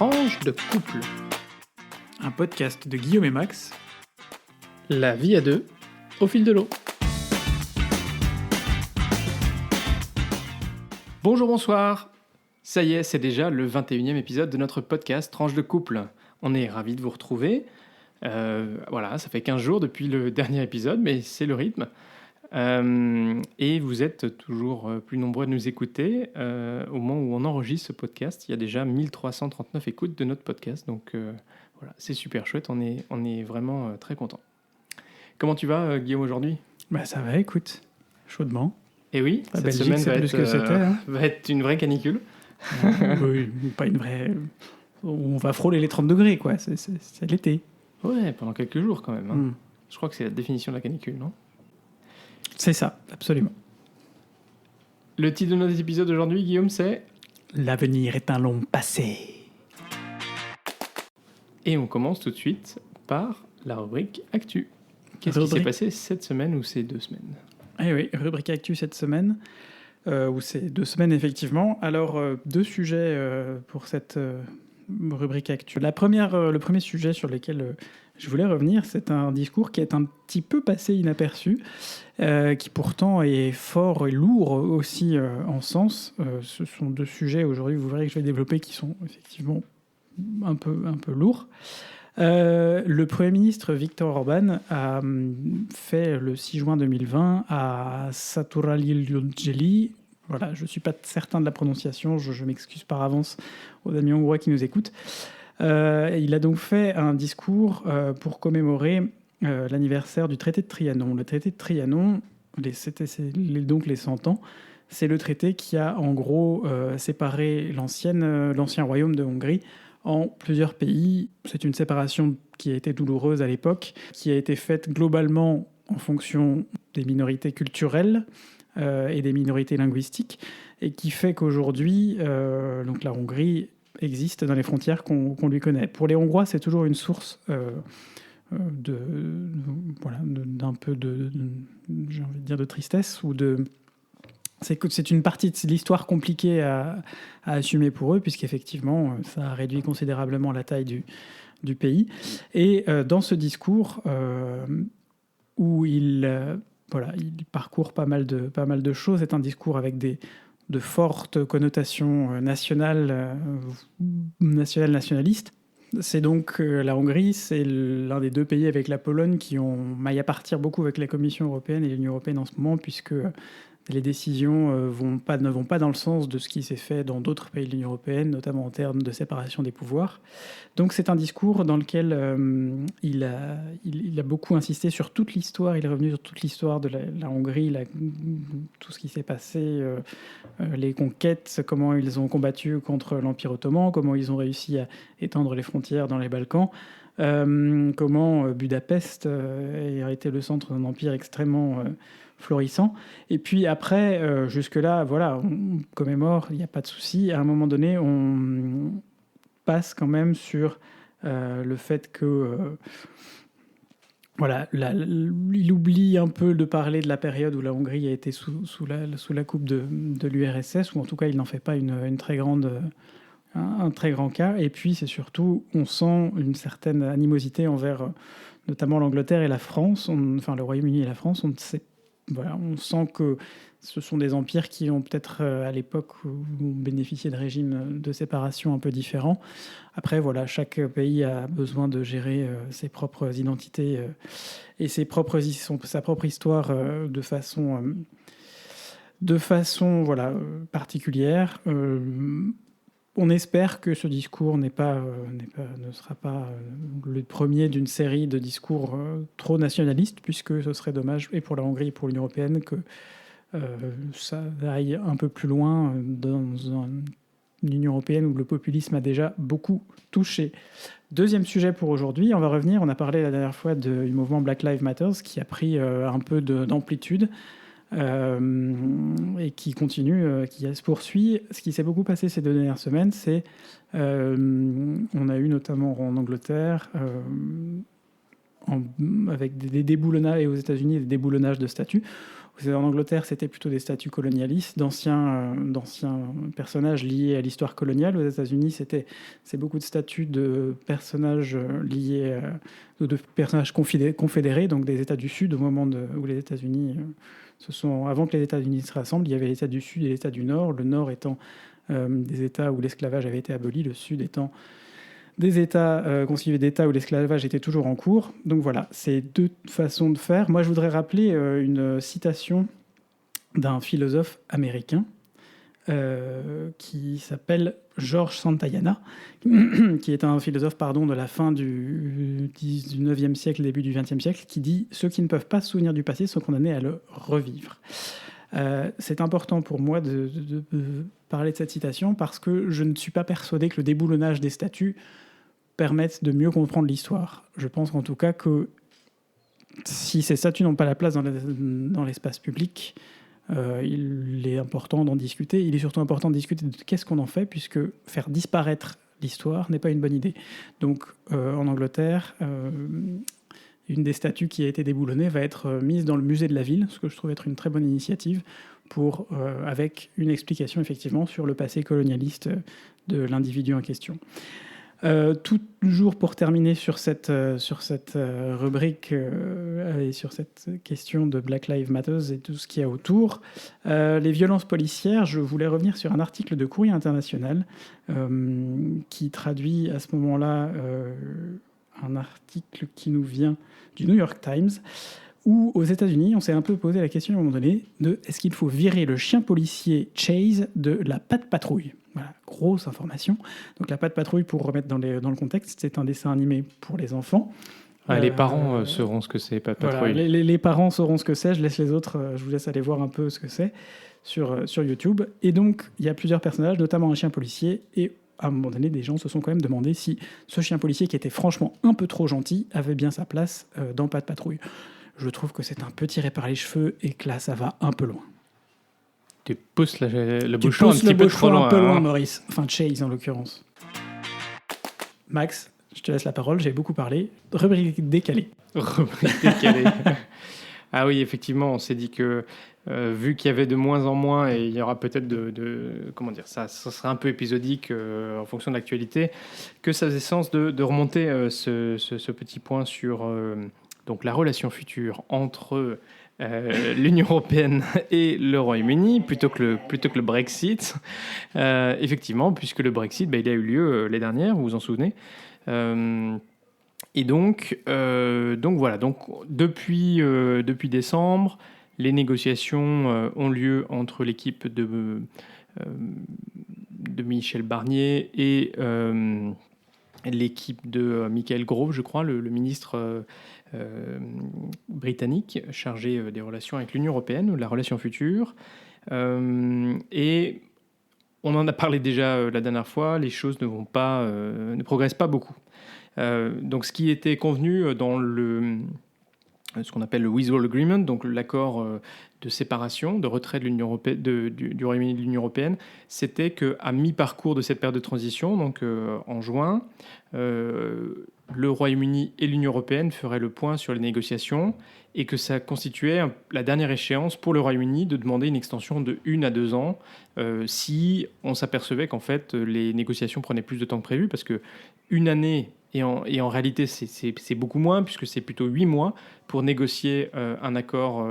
Tranche de couple. Un podcast de Guillaume et Max. La vie à deux, au fil de l'eau. Bonjour, bonsoir. Ça y est, c'est déjà le 21e épisode de notre podcast Tranche de couple. On est ravis de vous retrouver. Voilà, ça fait 15 jours depuis le dernier épisode, mais c'est le rythme. Et vous êtes toujours plus nombreux à nous écouter. Au moment où on enregistre ce podcast, il y a déjà 1339 écoutes de notre podcast. Donc voilà, c'est super chouette, on est vraiment très contents. Comment tu vas, Guillaume, aujourd'hui ? Bah ça va, écoute, chaudement. Et oui, La cette Belgique, semaine c'est plus que c'était. Hein. va être une vraie canicule. Oui, pas une vraie... On va frôler les 30 degrés, quoi. C'est l'été. Ouais, pendant quelques jours quand même. Hein. Mm. Je crois que c'est la définition de la canicule, non ? C'est ça, absolument. Le titre de notre épisode aujourd'hui, Guillaume, c'est... L'avenir est un long passé. Et on commence tout de suite par la rubrique Actu. Qu'est-ce qui s'est passé cette semaine ou ces 2 semaines ? Eh oui, rubrique Actu cette semaine, ou ces 2 semaines effectivement. Alors, 2 sujets pour cette rubrique Actu. Le premier sujet sur lequel je voulais revenir, c'est un discours qui est un petit peu passé inaperçu, qui pourtant est fort et lourd aussi en sens. Ce sont 2 sujets aujourd'hui, vous verrez que je vais développer, qui sont effectivement un peu lourds. Le Premier ministre Viktor Orban a fait le 6 juin 2020 à Saturalilojeli. Voilà, je ne suis pas certain de la prononciation, je m'excuse par avance aux amis hongrois qui nous écoutent. Il a donc fait un discours pour commémorer l'anniversaire du traité de Trianon. Le traité de Trianon, c'était donc les 100 ans, c'est le traité qui a en gros séparé l'ancien royaume de Hongrie en plusieurs pays. C'est une séparation qui a été douloureuse à l'époque, qui a été faite globalement en fonction des minorités culturelles et des minorités linguistiques, et qui fait qu'aujourd'hui, donc la Hongrie existe dans les frontières qu'on lui connaît. Pour les Hongrois, c'est toujours une source d'un peu j'ai envie de dire de tristesse ou de... C'est une partie de l'histoire compliquée à assumer pour eux, puisqu'effectivement, ça a réduit considérablement la taille du pays. Et dans ce discours, où il parcourt pas mal de choses, c'est un discours avec de fortes connotations nationalistes. C'est donc la Hongrie, c'est l'un des 2 pays avec la Pologne qui ont maille à partir beaucoup avec la Commission européenne et l'Union européenne en ce moment, puisque les décisions ne vont pas dans le sens de ce qui s'est fait dans d'autres pays de l'Union européenne, notamment en termes de séparation des pouvoirs. Donc c'est un discours dans lequel il a beaucoup insisté sur toute l'histoire, il est revenu sur toute l'histoire de la Hongrie, tout ce qui s'est passé, les conquêtes, comment ils ont combattu contre l'Empire ottoman, comment ils ont réussi à étendre les frontières dans les Balkans, comment Budapest a été le centre d'un empire extrêmement... florissant. Et puis après, jusque-là, voilà, on commémore, il n'y a pas de souci. À un moment donné, on passe quand même sur le fait que... il oublie un peu de parler de la période où la Hongrie a été sous la coupe de l'URSS, ou en tout cas, il n'en fait pas un très grand cas. Et puis, c'est surtout, on sent une certaine animosité envers notamment l'Angleterre et la France, le Royaume-Uni et la France. On sent que ce sont des empires qui ont peut-être, à l'époque, bénéficié de régimes de séparation un peu différents. Après, voilà, chaque pays a besoin de gérer ses propres identités et sa propre histoire de façon particulière. On espère que ce discours ne sera pas le premier d'une série de discours trop nationalistes, puisque ce serait dommage, et pour la Hongrie et pour l'Union européenne, que ça aille un peu plus loin dans une Union européenne où le populisme a déjà beaucoup touché. Deuxième sujet pour aujourd'hui, on a parlé la dernière fois du mouvement Black Lives Matter, qui a pris un peu d'amplitude. Et qui continue, qui se poursuit. Ce qui s'est beaucoup passé ces 2 dernières semaines, c'est on a eu notamment en Angleterre, avec des déboulonnages, et aux États-Unis, des déboulonnages de statues. En Angleterre, c'était plutôt des statuts colonialistes, d'anciens personnages liés à l'histoire coloniale. Aux États-Unis, c'est beaucoup de statuts de personnages liés, de personnages confédérés, donc des États du Sud, au moment où les États-Unis avant que les États-Unis se rassemblent, il y avait l'État du Sud et l'État du Nord, le Nord étant des États où l'esclavage avait été aboli, le Sud étant des États constitués d'États où l'esclavage était toujours en cours. Donc voilà, c'est deux façons de faire. Moi, je voudrais rappeler une citation d'un philosophe américain qui s'appelle George Santayana, qui est un philosophe de la fin du 19e siècle, début du 20e siècle, qui dit « Ceux qui ne peuvent pas se souvenir du passé sont condamnés à le revivre ». C'est important pour moi de parler de cette citation parce que je ne suis pas persuadé que le déboulonnage des statuts permette de mieux comprendre l'histoire. Je pense en tout cas que si ces statuts n'ont pas la place dans l'espace public, il est important d'en discuter. Il est surtout important de discuter de qu'est-ce qu'on en fait, puisque faire disparaître l'histoire n'est pas une bonne idée. Donc en Angleterre, une des statues qui a été déboulonnée va être mise dans le musée de la ville, ce que je trouve être une très bonne initiative, avec une explication effectivement sur le passé colonialiste de l'individu en question. Toujours pour terminer sur cette rubrique et sur cette question de Black Lives Matter et tout ce qu'il y a autour, les violences policières, je voulais revenir sur un article de Courrier International qui traduit à ce moment-là un article qui nous vient du New York Times, où aux États-Unis, on s'est un peu posé la question à un moment donné de est-ce qu'il faut virer le chien policier Chase de la Patte Patrouille. Voilà, grosse information. Donc la Patte Patrouille, pour remettre dans le contexte, c'est un dessin animé pour les enfants. Les parents sauront ce que c'est, Patte Patrouille. Voilà, les parents sauront ce que c'est. Je laisse les autres, je vous laisse aller voir un peu ce que c'est sur YouTube. Et donc, il y a plusieurs personnages, notamment un chien policier. Et à un moment donné, des gens se sont quand même demandé si ce chien policier, qui était franchement un peu trop gentil, avait bien sa place dans Patte Patrouille. Je trouve que c'est un peu tiré par les cheveux et que là, ça va un peu loin. Tu pousses le bouchon un petit peu trop loin. Un peu loin, Maurice. Enfin, Chase, en l'occurrence. Max, je te laisse la parole, j'ai beaucoup parlé. Rubrique décalée. Rubrique décalée. Ah oui, effectivement, on s'est dit que vu qu'il y avait de moins en moins, et il y aura peut-être comment dire, ça serait un peu épisodique en fonction de l'actualité, que ça faisait sens de remonter ce petit point sur donc la relation future entre l'Union européenne et le Royaume-Uni plutôt que le Brexit. Effectivement, puisque le Brexit, il a eu lieu l'année dernière, vous vous en souvenez. Et donc voilà. Donc depuis décembre, les négociations ont lieu entre l'équipe de Michel Barnier et l'équipe de Michael Gove, je crois, le ministre britannique chargé des relations avec l'Union européenne ou de la relation future. Et on en a parlé déjà la dernière fois, les choses ne progressent pas beaucoup. Donc ce qui était convenu dans ce qu'on appelle le Withdrawal Agreement, donc l'accord de séparation, de retrait de l'Union européenne, du Royaume-Uni de l'Union européenne, c'était qu'à mi-parcours de cette période de transition, donc en juin, le Royaume-Uni et l'Union européenne feraient le point sur les négociations et que ça constituait la dernière échéance pour le Royaume-Uni de demander une extension de 1 à 2 ans si on s'apercevait qu'en fait les négociations prenaient plus de temps que prévu, parce que une année, et en réalité c'est beaucoup moins puisque c'est plutôt 8 mois pour négocier un accord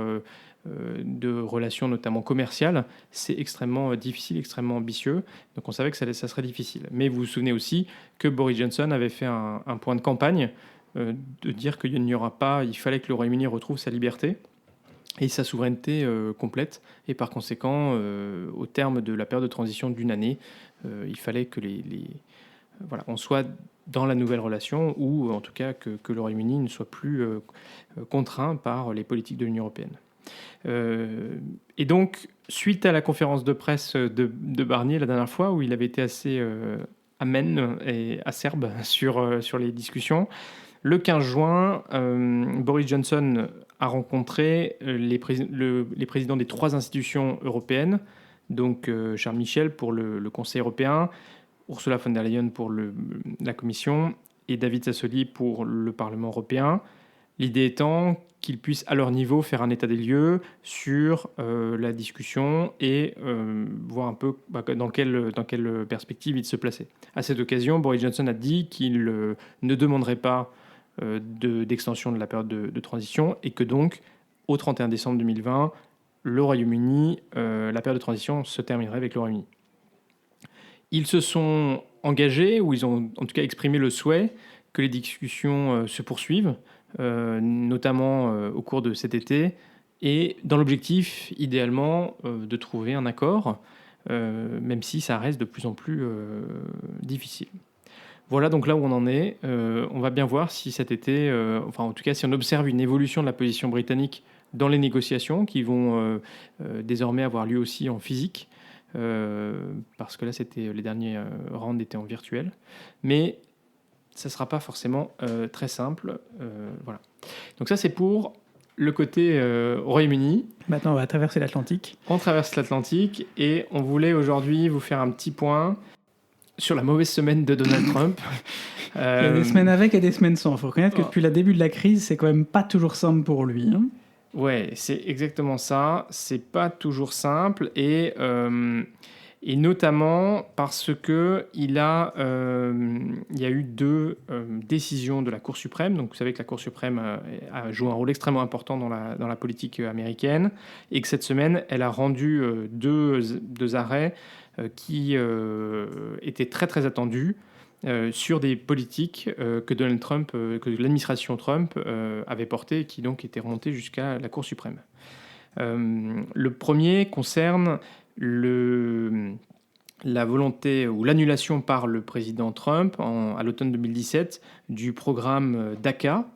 de relations notamment commerciales, c'est extrêmement difficile, extrêmement ambitieux. Donc on savait que ça serait difficile. Mais vous vous souvenez aussi que Boris Johnson avait fait un point de campagne de dire il fallait que le Royaume-Uni retrouve sa liberté et sa souveraineté complète. Et par conséquent, au terme de la période de transition d'une année, il fallait que on soit dans la nouvelle relation, ou en tout cas que le Royaume-Uni ne soit plus contraint par les politiques de l'Union européenne. Et donc, suite à la conférence de presse de Barnier la dernière fois, où il avait été assez amène et acerbe sur les discussions, le 15 juin, Boris Johnson a rencontré les présidents des 3 institutions européennes, donc Charles Michel pour le Conseil européen, Ursula von der Leyen pour la Commission et David Sassoli pour le Parlement européen. L'idée étant qu'ils puissent à leur niveau faire un état des lieux sur la discussion et voir un peu dans quelle perspective il se plaçait. À cette occasion, Boris Johnson a dit qu'il ne demanderait pas d'extension de la période de transition et que donc, au 31 décembre 2020, le Royaume-Uni, la période de transition se terminerait avec le Royaume-Uni. Ils se sont engagés, ou ils ont en tout cas exprimé le souhait que les discussions se poursuivent, notamment au cours de cet été, et dans l'objectif, idéalement, de trouver un accord, même si ça reste de plus en plus difficile. Voilà donc là où on en est. On va bien voir si cet été, enfin en tout cas si on observe une évolution de la position britannique dans les négociations qui vont désormais avoir lieu aussi en physique, parce que là les derniers rounds étaient en virtuel. Mais ça ne sera pas forcément très simple. Voilà. Donc ça, c'est pour le côté Royaume-Uni. Maintenant, on va traverser l'Atlantique. On traverse l'Atlantique et on voulait aujourd'hui vous faire un petit point sur la mauvaise semaine de Donald Trump. Il y a des semaines avec et des semaines sans. Il faut reconnaître que depuis le début de la crise, c'est quand même pas toujours simple pour lui. Hein. Ouais, c'est exactement ça. C'est pas toujours simple et notamment parce que il y a eu deux décisions de la Cour suprême. Donc, vous savez que la Cour suprême a joué un rôle extrêmement important dans la politique américaine et que cette semaine, elle a rendu deux arrêts qui étaient très très attendus sur des politiques que Donald Trump, que l'administration Trump avait portées et qui donc étaient remontées jusqu'à la Cour suprême. Le premier concerne la volonté ou l'annulation par le président Trump à l'automne 2017 du programme DACA,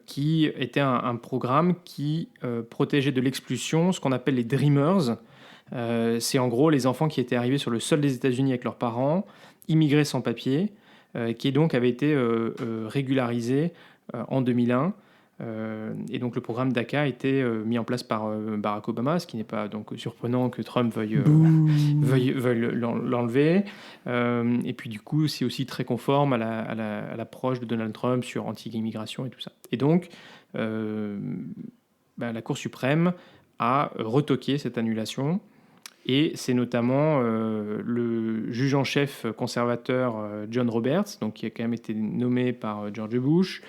qui était un programme qui protégeait de l'expulsion ce qu'on appelle les Dreamers. C'est en gros les enfants qui étaient arrivés sur le sol des États-Unis avec leurs parents, immigrés sans papier, qui donc avaient été régularisés en 2001. Et donc le programme DACA a été mis en place par Barack Obama, ce qui n'est pas donc surprenant que Trump veuille l'enlever. Et puis du coup, c'est aussi très conforme à l'approche de Donald Trump sur anti-immigration et tout ça. Et donc, la Cour suprême a retoqué cette annulation. Et c'est notamment le juge en chef conservateur John Roberts, donc qui a quand même été nommé par George Bush,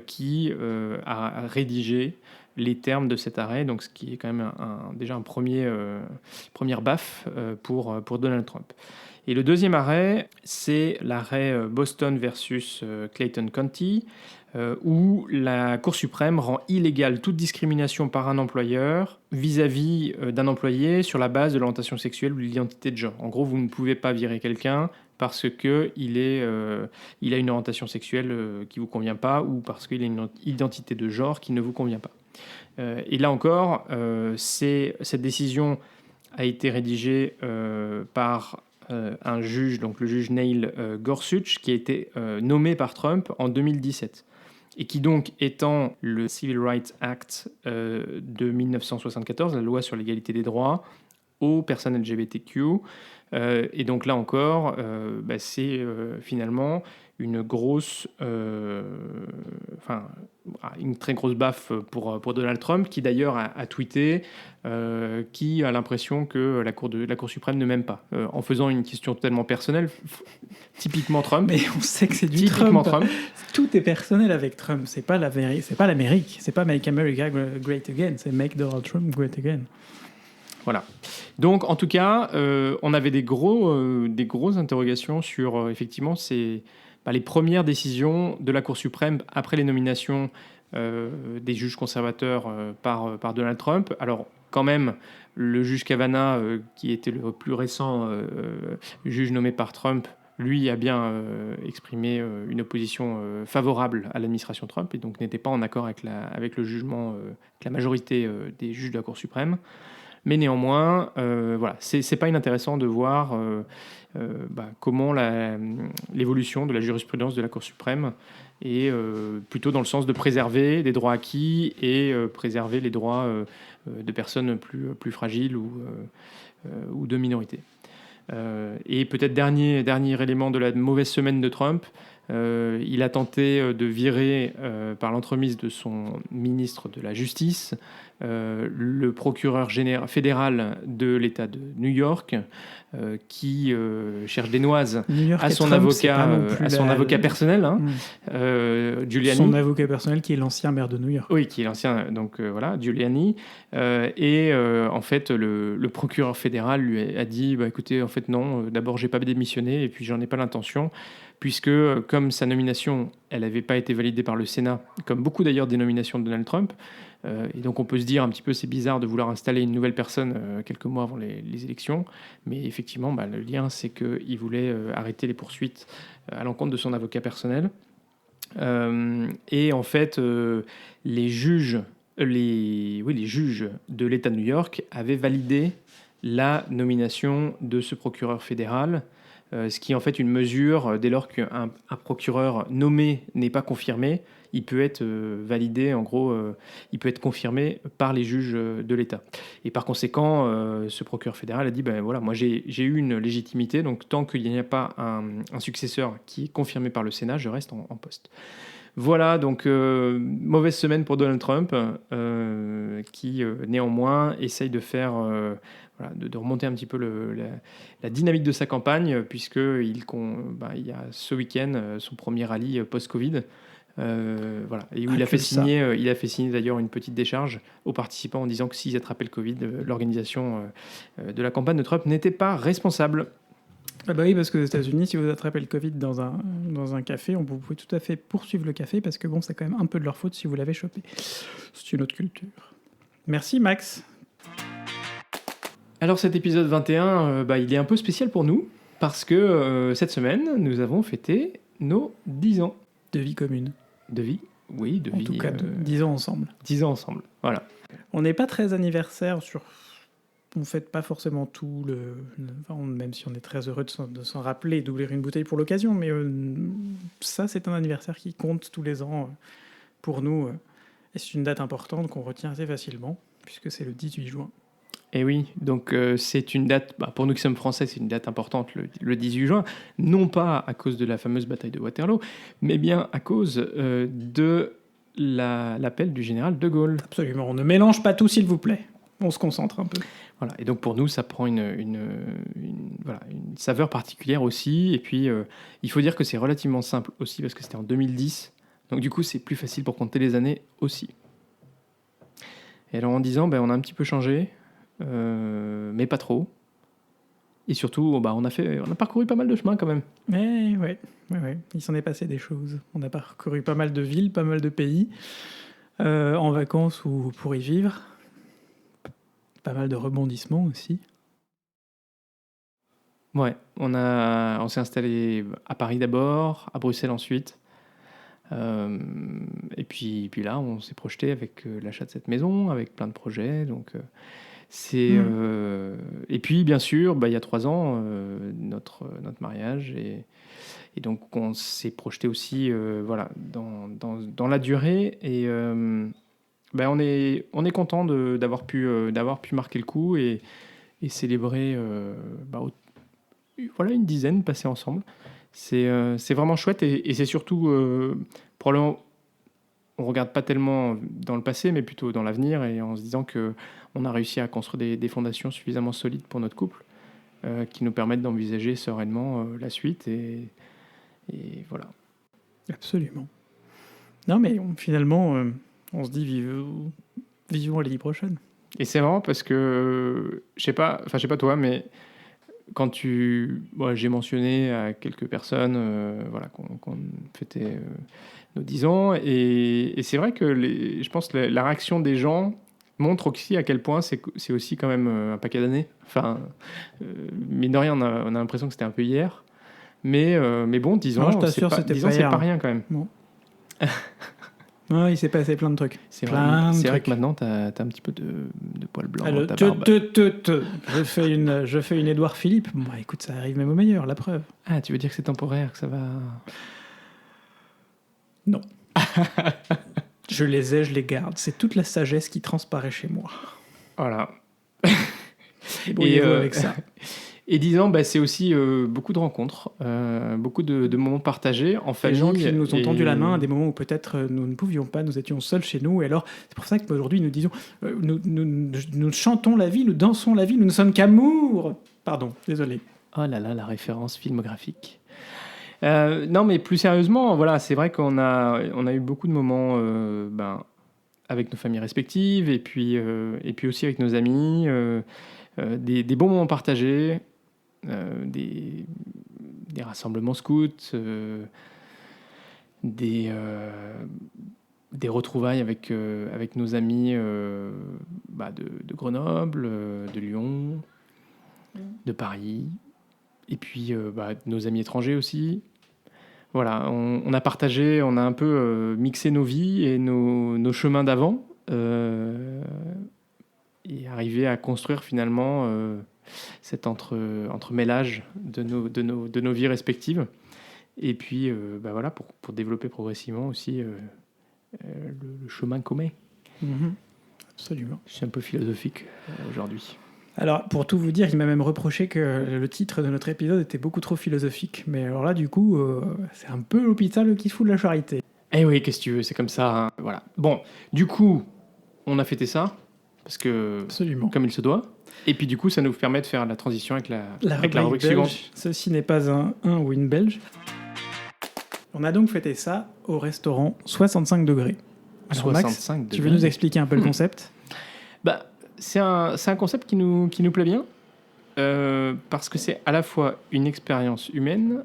qui a rédigé les termes de cet arrêt, donc ce qui est quand même déjà un première baffe pour Donald Trump. Et le deuxième arrêt, c'est l'arrêt Boston versus Clayton County, où la Cour suprême rend illégale toute discrimination par un employeur vis-à-vis d'un employé sur la base de l'orientation sexuelle ou de l'identité de genre. En gros, vous ne pouvez pas virer quelqu'un parce qu'il a une orientation sexuelle qui ne vous convient pas ou parce qu'il a une identité de genre qui ne vous convient pas. Et là encore, cette décision a été rédigée par un juge, donc le juge Neil Gorsuch, qui a été nommé par Trump en 2017. Et qui donc étend le Civil Rights Act de 1974, la loi sur l'égalité des droits, aux personnes LGBTQ. Et donc là encore, c'est finalement une très grosse baffe pour Donald Trump, qui d'ailleurs a tweeté, qui a l'impression que la Cour suprême ne m'aime pas, en faisant une question totalement personnelle, typiquement Trump. Mais on sait que c'est du Trump. Tout est personnel avec Trump. C'est pas l'Amérique. C'est pas Make America Great Again. C'est Make Donald Trump Great Again. Voilà. Donc, en tout cas, on avait des grosses interrogations sur, effectivement, les premières décisions de la Cour suprême après les nominations des juges conservateurs par Donald Trump. Alors, quand même, le juge Kavanaugh, qui était le plus récent juge nommé par Trump, lui a bien exprimé une opposition favorable à l'administration Trump et donc n'était pas en accord avec le jugement que la majorité des juges de la Cour suprême. Mais néanmoins, c'est pas inintéressant de voir comment l'évolution de la jurisprudence de la Cour suprême est plutôt dans le sens de préserver des droits acquis et préserver les droits de personnes plus fragiles ou de minorités. Et peut-être dernier élément de la mauvaise semaine de Trump, Il a tenté de virer, par l'entremise de son ministre de la Justice, le procureur fédéral de l'État de New York, qui cherche des noises à son avocat personnel, hein, Giuliani. Son avocat personnel qui est l'ancien maire de New York. Oui, qui est l'ancien, donc voilà, Giuliani. En fait, le procureur fédéral lui a dit, écoutez, en fait non, d'abord j'ai pas démissionné et puis j'en ai pas l'intention, puisque comme sa nomination, elle n'avait pas été validée par le Sénat, comme beaucoup d'ailleurs des nominations de Donald Trump, et donc on peut se dire un petit peu c'est bizarre de vouloir installer une nouvelle personne quelques mois avant les élections, mais effectivement le lien c'est qu'il voulait arrêter les poursuites à l'encontre de son avocat personnel. Et en fait les juges de l'État de New York avaient validé la nomination de ce procureur fédéral, ce qui est en fait une mesure, dès lors qu'un procureur nommé n'est pas confirmé, il peut être validé, en gros, il peut être confirmé par les juges de l'État. Et par conséquent, ce procureur fédéral a dit, voilà, moi j'ai eu une légitimité, donc tant qu'il n'y a pas un successeur qui est confirmé par le Sénat, je reste en poste. Voilà, donc mauvaise semaine pour Donald Trump, qui néanmoins essaye de faire, de remonter un petit peu la dynamique de sa campagne, puisqu'il y a ce week-end son premier rallye post-Covid, et où il a fait signer d'ailleurs une petite décharge aux participants en disant que s'ils attrapaient le Covid, l'organisation de la campagne de Trump n'était pas responsable. Ah bah oui, parce qu'aux États-Unis, si vous attrapez le Covid dans un café, vous pouvez tout à fait poursuivre le café, parce que bon, c'est quand même un peu de leur faute si vous l'avez chopé. C'est une autre culture. Merci Max. Alors cet épisode 21, il est un peu spécial pour nous, parce que cette semaine, nous avons fêté nos 10 ans. De vie commune. De vie, oui, de vie. En tout cas, 10 ans ensemble. 10 ans ensemble, voilà. On n'est pas très anniversaire on ne fête pas forcément tout, même si on est très heureux de s'en rappeler, d'ouvrir une bouteille pour l'occasion, mais ça, c'est un anniversaire qui compte tous les ans pour nous. Et c'est une date importante qu'on retient assez facilement, puisque c'est le 18 juin. Et oui, donc c'est une date, pour nous qui sommes français, c'est une date importante, le 18 juin, non pas à cause de la fameuse bataille de Waterloo, mais bien à cause de l'appel du général de Gaulle. Absolument, on ne mélange pas tout, s'il vous plaît. On se concentre un peu. Voilà, et donc pour nous, ça prend une saveur particulière aussi. Et puis, il faut dire que c'est relativement simple aussi, parce que c'était en 2010. Donc du coup, c'est plus facile pour compter les années aussi. Et alors en 10 ans, on a un petit peu changé, mais pas trop. Et surtout, on a parcouru pas mal de chemin quand même. Ouais. Il s'en est passé des choses. On a parcouru pas mal de villes, pas mal de pays, en vacances ou pour y vivre. Pas mal de rebondissements aussi. Ouais, on s'est installé à Paris d'abord, à Bruxelles ensuite. Et puis là, on s'est projeté avec l'achat de cette maison, avec plein de projets. Donc, et puis, bien sûr, il y a 3 ans, notre mariage. Et donc, on s'est projeté aussi dans la durée. Et on est content d'avoir pu marquer le coup et célébrer une dizaine passée ensemble. C'est vraiment chouette et c'est surtout probablement on regarde pas tellement dans le passé mais plutôt dans l'avenir et en se disant que on a réussi à construire des fondations suffisamment solides pour notre couple qui nous permettent d'envisager sereinement la suite et voilà. Absolument. Non mais finalement on se dit vivons l'année prochaine. Et c'est marrant parce que je sais pas toi mais quand j'ai mentionné à quelques personnes qu'on fêtait nos 10 ans et c'est vrai que je pense que la réaction des gens montre aussi à quel point c'est aussi quand même un paquet d'années. Enfin, mine de rien, on a l'impression que c'était un peu hier. Mais bon, 10 ans, c'est pas rien quand même. Bon. Il s'est passé plein de trucs. C'est vrai que maintenant, t'as un petit peu de poils blancs dans ta barbe. Je fais une Édouard Philippe. Bon, écoute, ça arrive même au meilleur, la preuve. Ah, tu veux dire que c'est temporaire, que ça va... Non. Je les ai, je les garde. C'est toute la sagesse qui transparaît chez moi. Voilà. Et avec ça. Et 10 ans, c'est aussi beaucoup de rencontres, beaucoup de moments partagés en Les famille. gens qui nous ont et- tendu la main à des moments où peut-être nous ne pouvions pas, nous étions seuls chez nous. Et alors, c'est pour ça qu'aujourd'hui, nous disons, nous chantons la vie, nous dansons la vie, nous ne sommes qu'amour. Pardon, désolé. Oh là là, la référence filmographique. Non, mais plus sérieusement, voilà, c'est vrai qu'on a eu beaucoup de moments avec nos familles respectives et puis aussi avec nos amis, des bons moments partagés, des rassemblements scouts, des retrouvailles avec nos amis de Grenoble, de Lyon, de Paris, et puis nos amis étrangers aussi. Voilà, on a partagé, on a un peu mixé nos vies et nos chemins d'avant, et arrivé à construire finalement cet entremêlage de nos vies respectives. Et puis, voilà, pour développer progressivement aussi le chemin commun. Mhm. Absolument. Je suis un peu philosophique aujourd'hui. Alors, pour tout vous dire, il m'a même reproché que le titre de notre épisode était beaucoup trop philosophique. Mais alors là, du coup, c'est un peu l'hôpital qui se fout de la charité. Eh oui, qu'est-ce que tu veux, c'est comme ça. Hein. Voilà. Bon, du coup, on a fêté ça, parce que Absolument. comme il se doit. Et puis du coup, ça nous permet de faire la transition avec la rubrique belge, suivante. Ceci n'est pas un ou une belge. On a donc fêté ça au restaurant 65 degrés. Alors, 65 Max, tu veux nous expliquer un peu le concept? C'est un concept qui nous plaît bien, parce que c'est à la fois une expérience humaine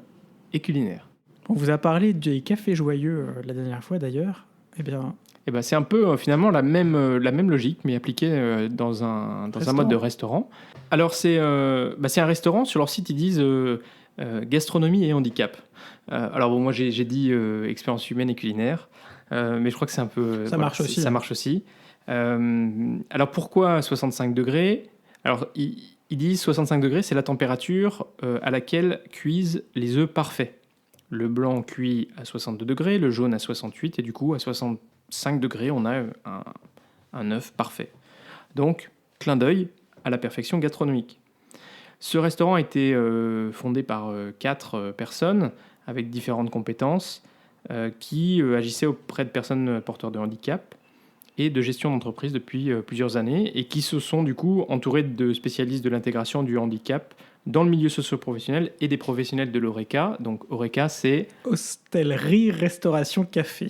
et culinaire. On vous a parlé des cafés joyeux la dernière fois d'ailleurs. Eh bien, C'est un peu finalement la même logique, mais appliquée dans un mode de restaurant. Alors c'est un restaurant, sur leur site ils disent gastronomie et handicap. Alors bon, moi j'ai dit expérience humaine et culinaire, mais je crois que c'est un peu... Ça marche aussi. Ça marche aussi. Alors pourquoi 65 degrés? Alors ils disent 65 degrés, c'est la température à laquelle cuisent les œufs parfaits. Le blanc cuit à 62 degrés, le jaune à 68, et du coup à 65 degrés, on a un œuf parfait. Donc, clin d'œil à la perfection gastronomique. Ce restaurant a été fondé par 4 personnes avec différentes compétences qui agissaient auprès de personnes porteurs de handicap et de gestion d'entreprise depuis plusieurs années, et qui se sont du coup entourés de spécialistes de l'intégration du handicap dans le milieu socio-professionnel et des professionnels de l'ORECA. Donc ORECA, c'est... Hostellerie, restauration, café.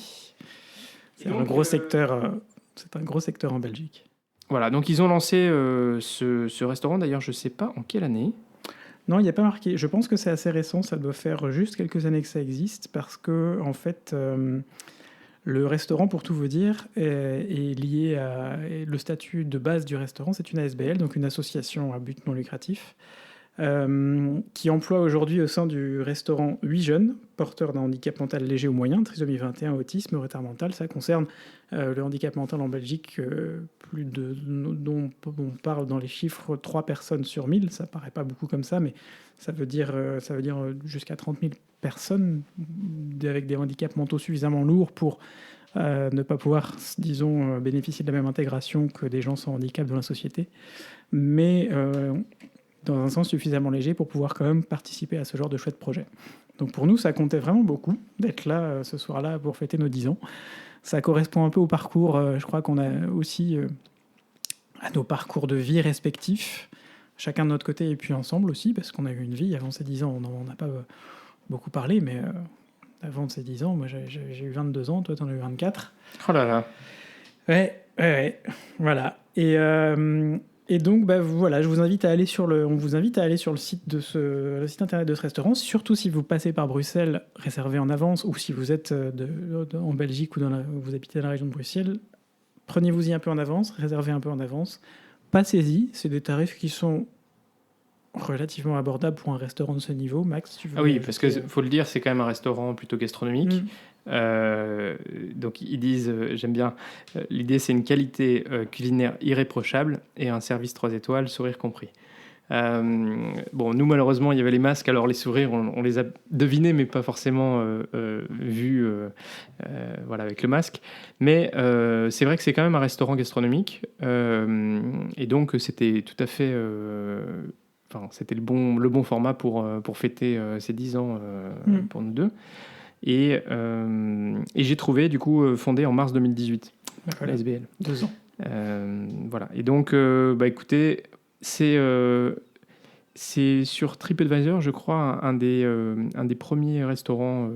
C'est un gros secteur. C'est un gros secteur en Belgique. Voilà, donc ils ont lancé ce restaurant. D'ailleurs, je ne sais pas en quelle année. Non, il n'y a pas marqué. Je pense que c'est assez récent. Ça doit faire juste quelques années que ça existe, parce que en fait, le restaurant, pour tout vous dire, est lié à le statut de base du restaurant. C'est une ASBL, donc une association à but non lucratif, qui emploie aujourd'hui au sein du restaurant 8 jeunes porteurs d'un handicap mental léger ou moyen, trisomie 21, autisme, retard mental. Ça concerne le handicap mental en Belgique, dont on parle dans les chiffres 3 personnes sur 1000. Ça paraît pas beaucoup comme ça, mais ça veut dire jusqu'à 30 000 personnes avec des handicaps mentaux suffisamment lourds pour ne pas pouvoir, disons, bénéficier de la même intégration que des gens sans handicap dans la société, mais dans un sens suffisamment léger pour pouvoir quand même participer à ce genre de chouette projet. Donc pour nous, ça comptait vraiment beaucoup d'être là ce soir-là pour fêter nos 10 ans. Ça correspond un peu au parcours, je crois qu'on a aussi à nos parcours de vie respectifs, chacun de notre côté et puis ensemble aussi, parce qu'on a eu une vie avant ces 10 ans. On n'en a pas beaucoup parlé, mais avant ces 10 ans, moi j'ai eu 22 ans, toi t'en as eu 24. Oh là là. Ouais, voilà. Et donc, voilà, on vous invite à aller sur le site le site internet de ce restaurant. Surtout si vous passez par Bruxelles, réservez en avance, ou si vous êtes en Belgique ou vous habitez dans la région de Bruxelles, prenez-vous-y un peu en avance, réservez un peu en avance. Passez-y, c'est des tarifs qui sont relativement abordables pour un restaurant de ce niveau. Max, tu veux... Ah oui, parce que faut le dire, c'est quand même un restaurant plutôt gastronomique. Donc ils disent, j'aime bien, l'idée c'est une qualité culinaire irréprochable et un service 3 étoiles, sourire compris. Bon, nous malheureusement il y avait les masques, alors les sourires on les a devinés mais pas forcément vus voilà, avec le masque, mais c'est vrai que c'est quand même un restaurant gastronomique, et donc c'était tout à fait c'était le bon format pour fêter ces 10 ans pour nous deux. Et j'ai trouvé, du coup, fondé en mars 2018, Voilà. la SBL. 2 ans. Voilà. Et donc, écoutez, c'est sur TripAdvisor, je crois, un des premiers restaurants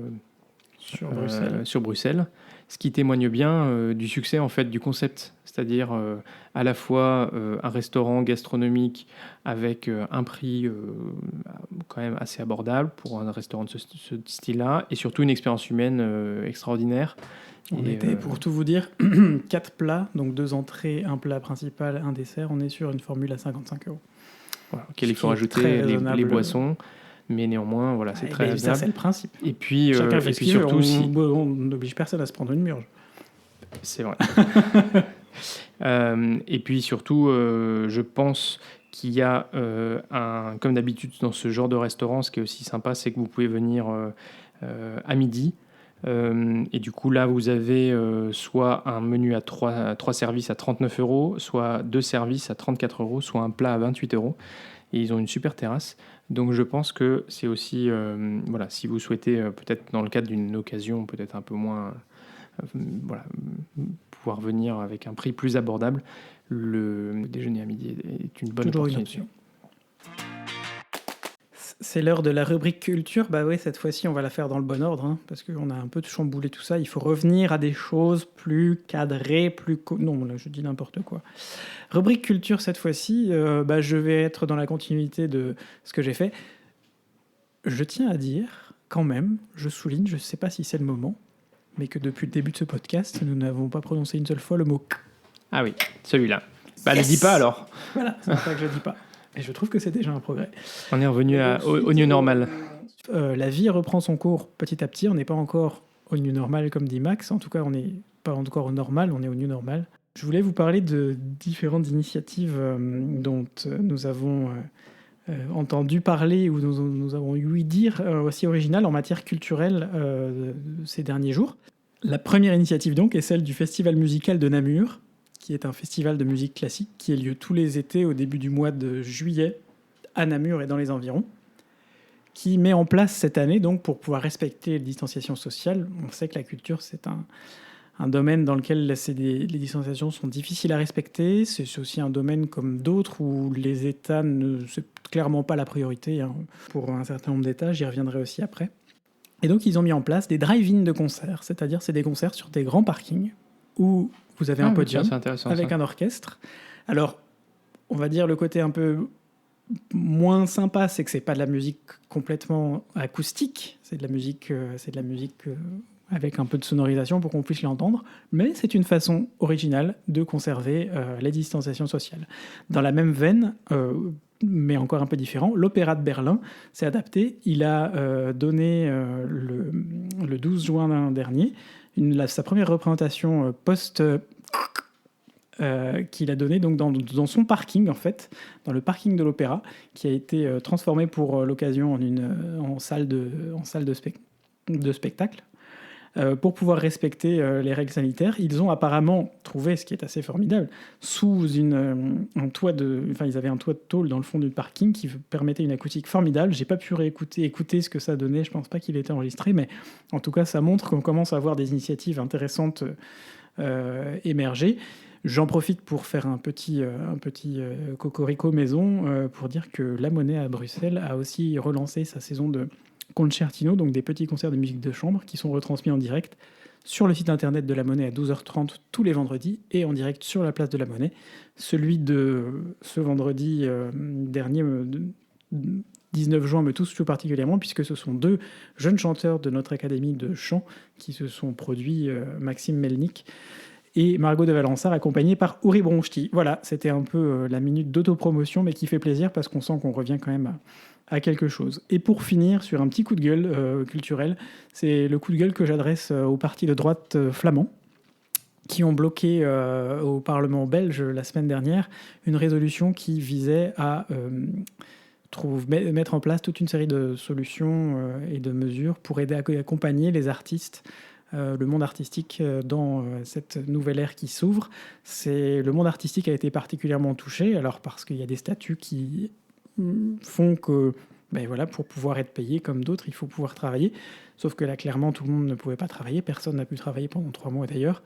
sur Bruxelles, ce qui témoigne bien du succès en fait du concept, c'est-à-dire à la fois un restaurant gastronomique avec un prix quand même assez abordable pour un restaurant de ce style-là, et surtout une expérience humaine extraordinaire. On Et, était, pour tout vous dire, 4 plats, donc 2 entrées, un plat principal, un dessert. On est sur une formule à 55 €. voilà, auquel il faut Ce qui est rajouter très les raisonnable. boissons, mais néanmoins, voilà, c'est très Ça, agréable. c'est le principe. Et puis, Chacun fait et ce puis qu'il veut. surtout, On n'oblige personne à se prendre une murge. c'est vrai. Et puis surtout, je pense qu'il y a comme d'habitude dans ce genre de restaurant, ce qui est aussi sympa, c'est que vous pouvez venir à midi. Et du coup, là, vous avez soit un menu à 3 services à 39 €, soit 2 services à 34 €, soit un plat à 28 €. Et ils ont une super terrasse. Donc, je pense que c'est aussi, voilà, si vous souhaitez, peut-être dans le cadre d'une occasion, peut-être un peu moins, voilà, pouvoir venir avec un prix plus abordable, le déjeuner à midi est une bonne Toujours une opportunité. option. C'est l'heure de la rubrique culture. Bah oui, cette fois-ci, on va la faire dans le bon ordre, hein, parce qu'on a un peu chamboulé tout ça. Il faut revenir à des choses plus cadrées, non, là, je dis n'importe quoi. Rubrique culture, cette fois-ci, je vais être dans la continuité de ce que j'ai fait. Je tiens à dire, quand même, je souligne, je ne sais pas si c'est le moment, mais que depuis le début de ce podcast, nous n'avons pas prononcé une seule fois le mot « k ». Ah oui, celui-là. Bah, Yes. ne dis pas alors. Voilà, c'est pour ça que je ne dis pas. Et je trouve que c'est déjà un progrès. On est revenu au new normal. La vie reprend son cours petit à petit. On n'est pas encore au new normal comme dit Max. En tout cas, on n'est pas encore au normal, on est au new normal. Je voulais vous parler de différentes initiatives dont nous avons entendu parler ou nous avons ouï dire aussi originales en matière culturelle ces derniers jours. La première initiative donc est celle du Festival musical de Namur, qui est un festival de musique classique qui a lieu tous les étés au début du mois de juillet à Namur et dans les environs, qui met en place cette année, donc pour pouvoir respecter les distanciations sociales. On sait que la culture, c'est un domaine dans lequel les distanciations sont difficiles à respecter. C'est aussi un domaine comme d'autres où les États c'est clairement pas la priorité pour un certain nombre d'États. J'y reviendrai aussi après. Et donc, ils ont mis en place des drive-in de concerts, c'est-à-dire c'est des concerts sur des grands parkings où vous avez un podium avec un orchestre. Alors, on va dire le côté un peu moins sympa, c'est que c'est pas de la musique complètement acoustique, c'est de la musique avec un peu de sonorisation pour qu'on puisse l'entendre, mais c'est une façon originale de conserver les distanciations sociales. Dans la même veine, mais encore un peu différent, l'Opéra de Berlin s'est adapté. Il a donné le 12 juin dernier sa première représentation post qu'il a donné donc dans son parking en fait, dans le parking de l'Opéra, qui a été transformé pour l'occasion en salle de spectacle. Pour pouvoir respecter les règles sanitaires, ils ont apparemment trouvé, ce qui est assez formidable, sous un toit ils avaient un toit de tôle dans le fond du parking qui permettait une acoustique formidable. J'ai pas pu écouter ce que ça donnait, je pense pas qu'il était enregistré, mais en tout cas ça montre qu'on commence à avoir des initiatives intéressantes émerger. J'en profite pour faire un petit cocorico maison pour dire que La Monnaie à Bruxelles a aussi relancé sa saison de concertino, donc des petits concerts de musique de chambre qui sont retransmis en direct sur le site internet de La Monnaie à 12h30 tous les vendredis et en direct sur la place de La Monnaie. Celui de ce vendredi dernier, 19 juin, me touche tout particulièrement puisque ce sont 2 jeunes chanteurs de notre académie de chant qui se sont produits, Maxime Melnik et Margot de Valençard, accompagnée par Uri Bronchti. Voilà, c'était un peu la minute d'autopromotion, mais qui fait plaisir parce qu'on sent qu'on revient quand même à quelque chose. Et pour finir, sur un petit coup de gueule culturel, c'est le coup de gueule que j'adresse aux partis de droite flamands qui ont bloqué au Parlement belge la semaine dernière une résolution qui visait à mettre en place toute une série de solutions et de mesures pour aider à accompagner les artistes, le monde artistique dans cette nouvelle ère qui s'ouvre. Le monde artistique a été particulièrement touché, alors parce qu'il y a des statuts qui font que pour pouvoir être payé comme d'autres, il faut pouvoir travailler. Sauf que là, clairement, tout le monde ne pouvait pas travailler. Personne n'a pu travailler pendant 3 mois d'ailleurs.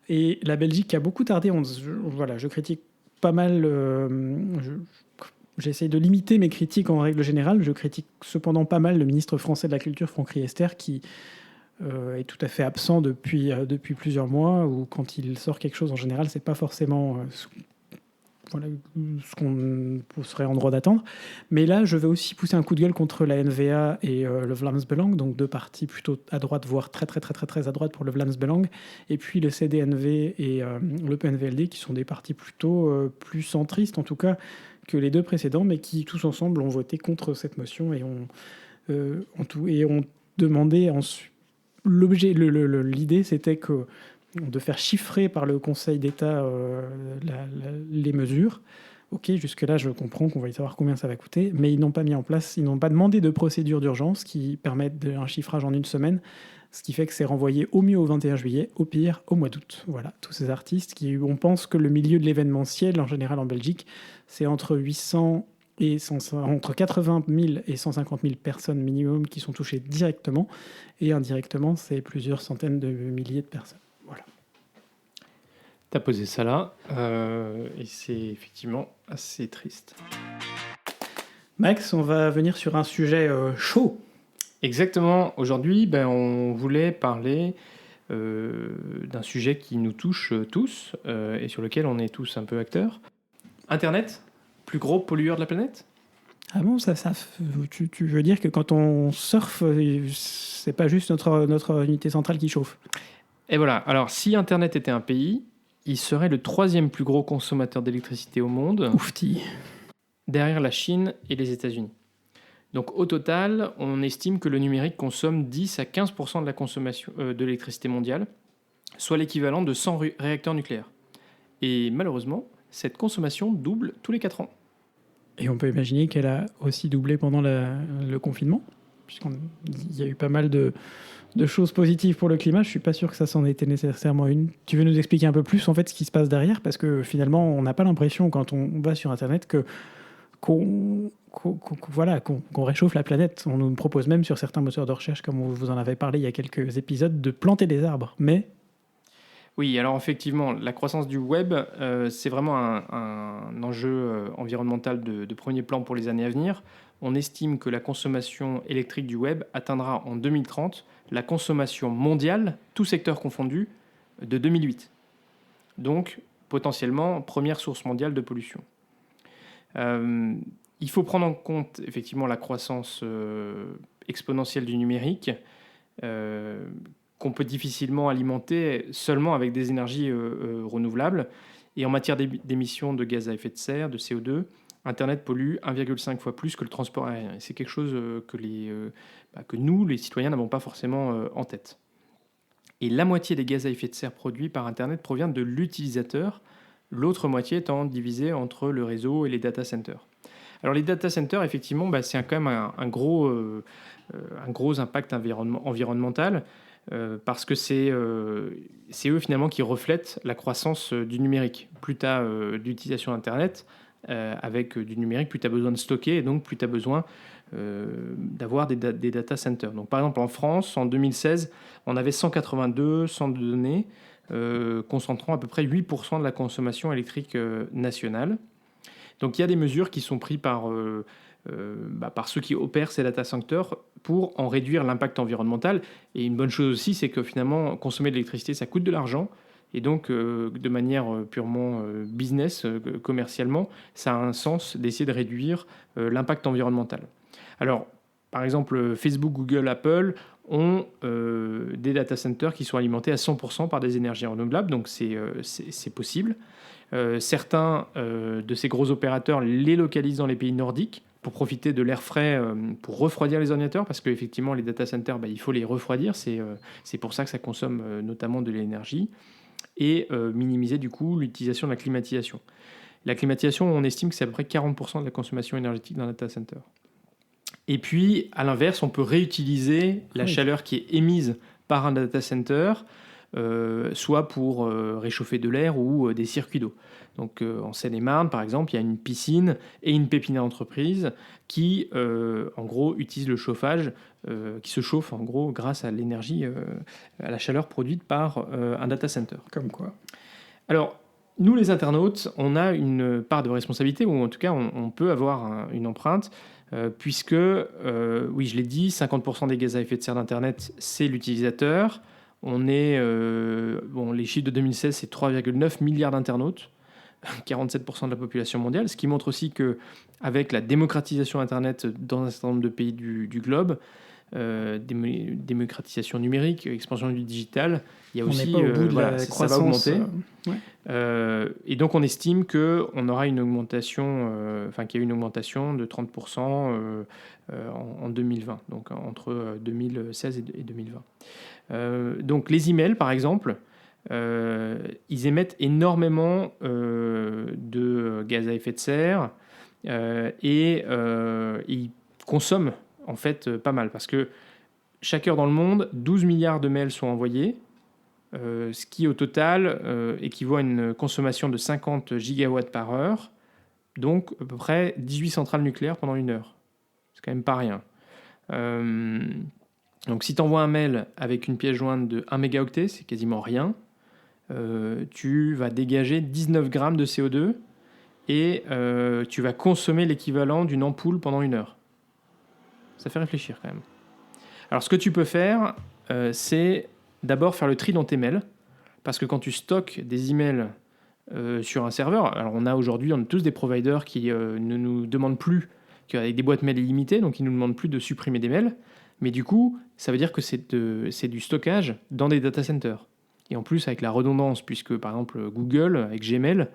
Et la Belgique a beaucoup tardé. Je critique pas mal. J'essaie de limiter mes critiques en règle générale. Je critique cependant pas mal le ministre français de la Culture, Franck Riester, qui est tout à fait absent depuis plusieurs mois, ou quand il sort quelque chose, en général, c'est pas forcément ce qu'on serait en droit d'attendre. Mais là, je vais aussi pousser un coup de gueule contre la NVA et le Vlaams Belang, donc deux partis plutôt à droite, voire très très très très très à droite pour le Vlaams Belang, et puis le CDNV et le PNVLD, qui sont des partis plutôt plus centristes, en tout cas, que les deux précédents, mais qui tous ensemble ont voté contre cette motion et ont demandé l'idée, c'était de faire chiffrer par le Conseil d'État les mesures. Ok, jusque-là, je comprends qu'on va y savoir combien ça va coûter, mais ils n'ont pas mis en place, ils n'ont pas demandé de procédure d'urgence qui permette un chiffrage en une semaine, ce qui fait que c'est renvoyé au mieux au 21 juillet, au pire au mois d'août. Voilà, tous ces artistes on pense que le milieu de l'événementiel, en général en Belgique, c'est entre 80 000 et 150 000 personnes minimum qui sont touchées directement, et indirectement, c'est plusieurs centaines de milliers de personnes. Voilà. T'as posé ça là, et c'est effectivement assez triste. Max, on va venir sur un sujet chaud. Exactement. Aujourd'hui, on voulait parler d'un sujet qui nous touche tous, et sur lequel on est tous un peu acteurs. Internet, plus gros pollueur de la planète ? Ah bon, tu veux dire que quand on surfe, c'est pas juste notre unité centrale qui chauffe? Et voilà. Alors, si Internet était un pays, il serait le 3e plus gros consommateur d'électricité au monde, Oufti. derrière la Chine et les États-Unis. Donc, au total, on estime que le numérique consomme 10 à 15% de la consommation de l'électricité mondiale, soit l'équivalent de 100 réacteurs nucléaires. Et malheureusement, cette consommation double tous les 4 ans. Et on peut imaginer qu'elle a aussi doublé pendant le confinement, puisqu'il y a eu pas mal de choses positives pour le climat. Je ne suis pas sûr que ça s'en était nécessairement une. Tu veux nous expliquer un peu plus en fait ce qui se passe derrière? Parce que finalement, on n'a pas l'impression quand on va sur Internet qu'on réchauffe la planète. On nous propose même sur certains moteurs de recherche, comme vous en avez parlé il y a quelques épisodes, de planter des arbres. Mais... Oui, alors effectivement, la croissance du web, c'est vraiment un enjeu environnemental de premier plan pour les années à venir. On estime que la consommation électrique du web atteindra en 2030 la consommation mondiale, tous secteurs confondus, de 2008. Donc, potentiellement, première source mondiale de pollution. Il faut prendre en compte effectivement la croissance exponentielle du numérique, qu'on peut difficilement alimenter seulement avec des énergies renouvelables. Et en matière d'émissions de gaz à effet de serre, de CO2, Internet pollue 1,5 fois plus que le transport aérien. Et c'est quelque chose que nous, les citoyens, n'avons pas forcément en tête. Et la moitié des gaz à effet de serre produits par Internet provient de l'utilisateur, l'autre moitié étant divisée entre le réseau et les data centers. Alors les data centers, effectivement, c'est quand même un gros impact environnemental, parce que c'est eux finalement qui reflètent la croissance du numérique. Plus tu as d'utilisation d'Internet avec du numérique, plus tu as besoin de stocker, et donc plus tu as besoin d'avoir des data centers. Donc, par exemple, en France, en 2016, on avait 182 centres de données concentrant à peu près 8% de la consommation électrique nationale. Donc il y a des mesures qui sont prises par ceux qui opèrent ces data centers pour en réduire l'impact environnemental. Et une bonne chose aussi, c'est que finalement, consommer de l'électricité, ça coûte de l'argent. Et donc, de manière purement business, commercialement, ça a un sens d'essayer de réduire l'impact environnemental. Alors, par exemple, Facebook, Google, Apple ont des data centers qui sont alimentés à 100% par des énergies renouvelables, donc c'est possible. Certains de ces gros opérateurs les localisent dans les pays nordiques pour profiter de l'air frais, pour refroidir les ordinateurs, parce qu'effectivement, les data centers, il faut les refroidir, c'est pour ça que ça consomme notamment de l'énergie, et minimiser du coup l'utilisation de la climatisation. La climatisation, on estime que c'est à peu près 40% de la consommation énergétique d'un data center. Et puis, à l'inverse, on peut réutiliser la chaleur qui est émise par un data center soit pour réchauffer de l'air ou des circuits d'eau. Donc en Seine-et-Marne, par exemple, il y a une piscine et une pépinière entreprise qui, en gros, utilise le chauffage, qui se chauffe en gros grâce à l'énergie, à la chaleur produite par un data center. Comme quoi. Alors, nous les internautes, on a une part de responsabilité, ou en tout cas, on peut avoir une empreinte, puisque, oui, je l'ai dit, 50% des gaz à effet de serre d'Internet, c'est l'utilisateur. On est, les chiffres de 2016, c'est 3,9 milliards d'internautes, 47% de la population mondiale, ce qui montre aussi qu'avec la démocratisation Internet dans un certain nombre de pays du globe, démocratisation numérique, expansion du digital, il y a aussi, on n'est pas au bout de la ça va croissance. augmenter. Et donc on estime qu'on aura une augmentation, qu'il y a une augmentation de 30% en 2020, donc entre 2016 et 2020. Donc les emails, par exemple, ils émettent énormément de gaz à effet de serre et ils consomment en fait pas mal, parce que chaque heure dans le monde, 12 milliards de mails sont envoyés, ce qui au total équivaut à une consommation de 50 gigawatts par heure, donc à peu près 18 centrales nucléaires pendant une heure. C'est quand même pas rien. Donc si tu envoies un mail avec une pièce jointe de 1 mégaoctet, c'est quasiment rien. Tu vas dégager 19 grammes de CO2 et tu vas consommer l'équivalent d'une ampoule pendant une heure. Ça fait réfléchir quand même. Alors ce que tu peux faire, c'est d'abord faire le tri dans tes mails, parce que quand tu stockes des emails sur un serveur, alors on a tous des providers qui ne nous demandent plus, avec des boîtes mail illimitées, donc ils ne nous demandent plus de supprimer des mails, mais du coup, ça veut dire que c'est du stockage dans des data centers. Et en plus, avec la redondance, puisque par exemple Google, avec Gmail,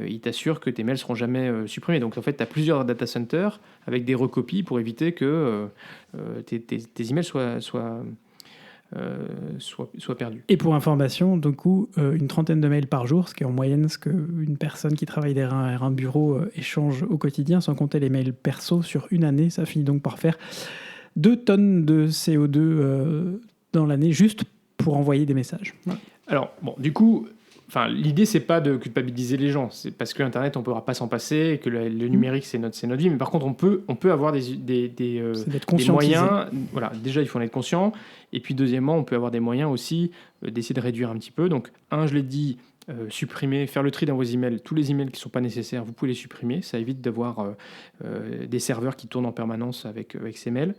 il t'assure que tes mails ne seront jamais supprimés. Donc en fait, tu as plusieurs data centers avec des recopies pour éviter que tes emails soient perdus. Et pour information, du coup, une trentaine de mails par jour, ce qui est en moyenne ce qu'une personne qui travaille derrière un bureau échange au quotidien, sans compter les mails perso sur une année, ça finit donc par faire 2 tonnes de CO2 dans l'année, juste pour envoyer des messages. Voilà. Alors, bon, du coup, l'idée, c'est pas de culpabiliser les gens. C'est parce que Internet, on ne pourra pas s'en passer, et que le numérique, c'est notre vie. Mais par contre, on peut avoir des moyens. Voilà, déjà, il faut en être conscient. Et puis, deuxièmement, on peut avoir des moyens aussi d'essayer de réduire un petit peu. Donc, je l'ai dit, supprimer, faire le tri dans vos emails. Tous les emails qui ne sont pas nécessaires, vous pouvez les supprimer. Ça évite d'avoir des serveurs qui tournent en permanence avec ces mails.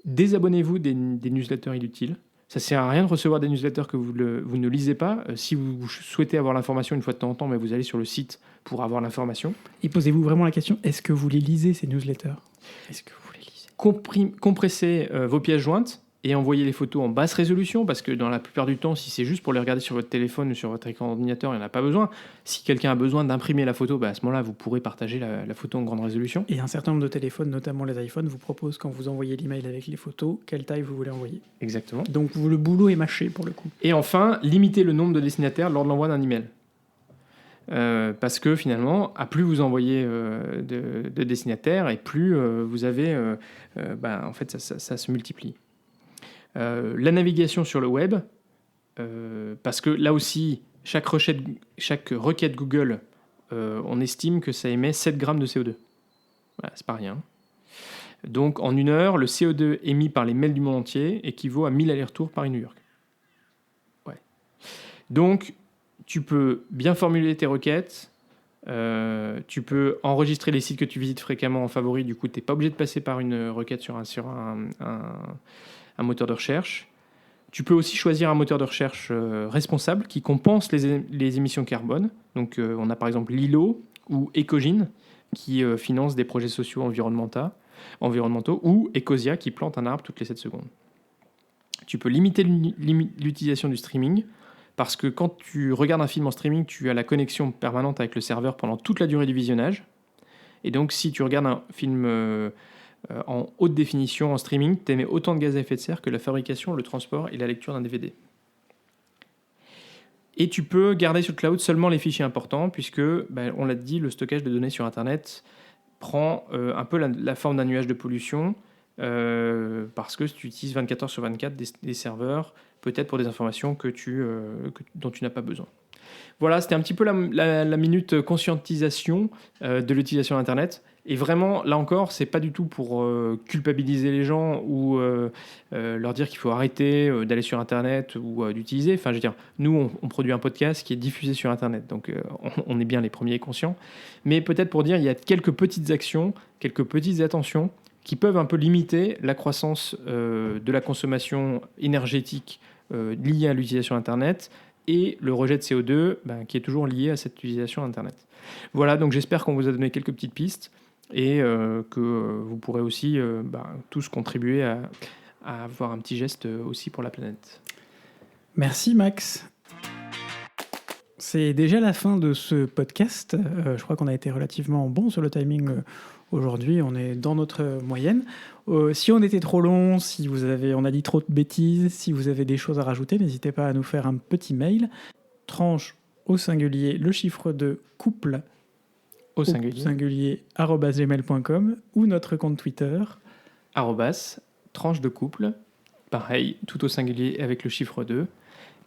Désabonnez-vous des newsletters inutiles. Ça ne sert à rien de recevoir des newsletters que vous ne lisez pas. Si vous souhaitez avoir l'information une fois de temps en temps, mais vous allez sur le site pour avoir l'information. Et posez-vous vraiment la question, est-ce que vous les lisez, ces newsletters ? Est-ce que vous les lisez ? Compressez vos pièces jointes et envoyez les photos en basse résolution, parce que dans la plupart du temps, si c'est juste pour les regarder sur votre téléphone ou sur votre écran d'ordinateur, il n'y en a pas besoin. Si quelqu'un a besoin d'imprimer la photo, à ce moment-là, vous pourrez partager la photo en grande résolution. Et un certain nombre de téléphones, notamment les iPhones, vous proposent, quand vous envoyez l'email avec les photos, quelle taille vous voulez envoyer. Exactement. Donc le boulot est mâché pour le coup. Et enfin, limitez le nombre de destinataires lors de l'envoi d'un email. Parce que finalement, à plus vous envoyez de destinataires, et plus vous avez... en fait, ça se multiplie. La navigation sur le web, parce que là aussi, chaque requête Google, on estime que ça émet 7 grammes de CO2. Voilà, c'est pas rien. Donc en une heure, le CO2 émis par les mails du monde entier équivaut à 1000 allers-retours Paris-New York. Ouais. Donc tu peux bien formuler tes requêtes, tu peux enregistrer les sites que tu visites fréquemment en favori, du coup tu n'es pas obligé de passer par une requête sur un moteur de recherche. Tu peux aussi choisir un moteur de recherche responsable qui compense les émissions carbone. Donc on a par exemple Lilo ou Ecogine qui finance des projets sociaux environnementaux, ou Ecosia qui plante un arbre toutes les 7 secondes. Tu peux limiter l'utilisation du streaming, parce que quand tu regardes un film en streaming, tu as la connexion permanente avec le serveur pendant toute la durée du visionnage. Et donc si tu regardes un film en haute définition en streaming, tu émets autant de gaz à effet de serre que la fabrication, le transport et la lecture d'un DVD. Et tu peux garder sur le cloud seulement les fichiers importants, puisque, on l'a dit, le stockage de données sur Internet prend un peu la forme d'un nuage de pollution. parce que tu utilises 24 heures sur 24 des serveurs, peut-être pour des informations dont tu n'as pas besoin. Voilà, c'était un petit peu la minute conscientisation de l'utilisation d'Internet. Et vraiment, là encore, c'est pas du tout pour culpabiliser les gens ou leur dire qu'il faut arrêter d'aller sur Internet ou d'utiliser. Enfin, je veux dire, nous, on produit un podcast qui est diffusé sur Internet, donc on est bien les premiers conscients. Mais peut-être pour dire, il y a quelques petites actions, quelques petites attentions qui peuvent un peu limiter la croissance de la consommation énergétique liée à l'utilisation d'Internet et le rejet de CO2 qui est toujours lié à cette utilisation d'Internet. Voilà, donc j'espère qu'on vous a donné quelques petites pistes et que vous pourrez aussi tous contribuer à avoir un petit geste aussi pour la planète. Merci Max. C'est déjà la fin de ce podcast. Je crois qu'on a été relativement bon sur le timing aujourd'hui. On est dans notre moyenne. Si on était trop long, si on a dit trop de bêtises, si vous avez des choses à rajouter, n'hésitez pas à nous faire un petit mail. Tranche au singulier, le chiffre de couple au singulier @gmail.com ou notre compte Twitter @tranche de couple, pareil, tout au singulier avec le chiffre 2,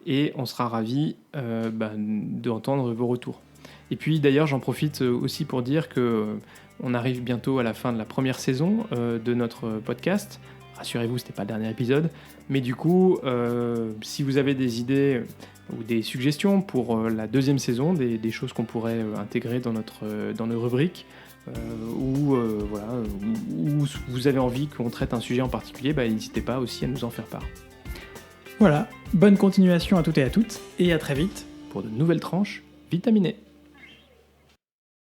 et on sera ravis d'entendre vos retours. Et puis d'ailleurs, j'en profite aussi pour dire que on arrive bientôt à la fin de la première saison de notre podcast. Rassurez-vous, c'était pas le dernier épisode, mais du coup, si vous avez des idées ou des suggestions pour la deuxième saison, des choses qu'on pourrait intégrer dans nos rubriques, ou vous avez envie qu'on traite un sujet en particulier, n'hésitez pas aussi à nous en faire part. Voilà, bonne continuation à toutes et à toutes, et à très vite pour de nouvelles tranches vitaminées.